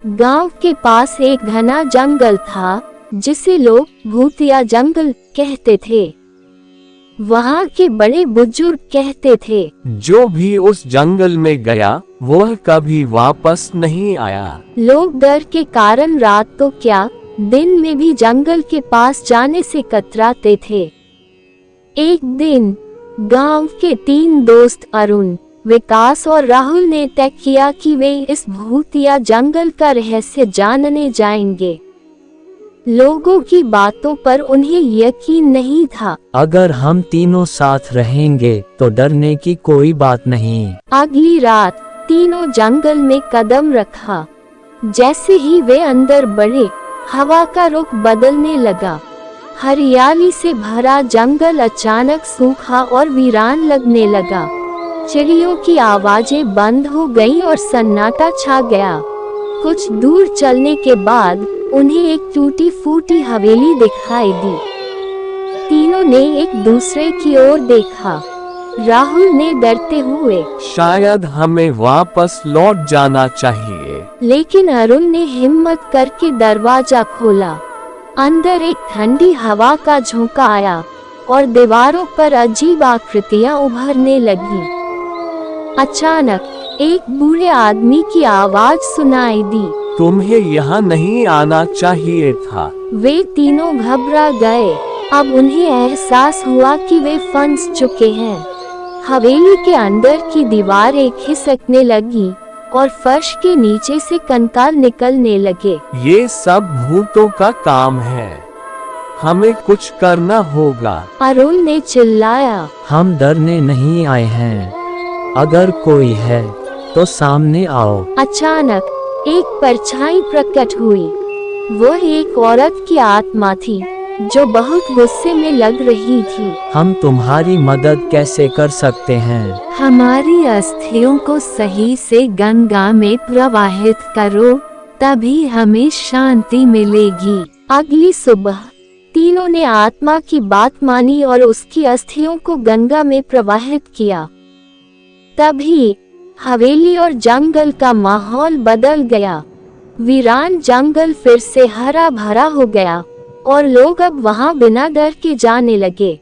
गांव के पास एक घना जंगल था जिसे लोग भूतिया जंगल कहते थे। वहाँ के बड़े बुजुर्ग कहते थे, जो भी उस जंगल में गया वह कभी वापस नहीं आया। लोग डर के कारण रात तो क्या दिन में भी जंगल के पास जाने से कतराते थे। एक दिन गांव के 3 दोस्त अरुण, विकास और राहुल ने तय किया कि वे इस भूतिया जंगल का रहस्य जानने जाएंगे। लोगों की बातों पर उन्हें यकीन नहीं था। अगर हम तीनों साथ रहेंगे तो डरने की कोई बात नहीं। अगली रात तीनों जंगल में कदम रखा। जैसे ही वे अंदर बढ़े, हवा का रुख बदलने लगा। हरियाली से भरा जंगल अचानक सूखा और वीरान लगने लगा। चिड़ियों की आवाजें बंद हो गईं और सन्नाटा छा गया। कुछ दूर चलने के बाद उन्हें एक टूटी फूटी हवेली दिखाई दी। तीनों ने एक दूसरे की ओर देखा। राहुल ने डरते हुए, शायद हमें वापस लौट जाना चाहिए। लेकिन अरुण ने हिम्मत करके दरवाजा खोला। अंदर एक ठंडी हवा का झोंका आया और दीवारों पर अजीब आकृतियां उभरने लगी। अचानक एक बूढ़े आदमी की आवाज सुनाई दी, तुम्हें यहाँ नहीं आना चाहिए था। वे तीनों घबरा गए। अब उन्हें एहसास हुआ कि वे फंस चुके हैं। हवेली के अंदर की दीवारें खिसकने लगी और फर्श के नीचे से कंकाल निकलने लगे। ये सब भूतों का काम है, हमें कुछ करना होगा। अरुण ने चिल्लाया, हम डरने नहीं आए हैं, अगर कोई है तो सामने आओ। अचानक एक परछाई प्रकट हुई। वह एक औरत की आत्मा थी जो बहुत गुस्से में लग रही थी। हम तुम्हारी मदद कैसे कर सकते हैं? हमारी अस्थियों को सही से गंगा में प्रवाहित करो, तभी हमें शांति मिलेगी। अगली सुबह तीनों ने आत्मा की बात मानी और उसकी अस्थियों को गंगा में प्रवाहित किया। तभी हवेली और जंगल का माहौल बदल गया। वीरान जंगल फिर से हरा भरा हो गया और लोग अब वहां बिना डर के जाने लगे।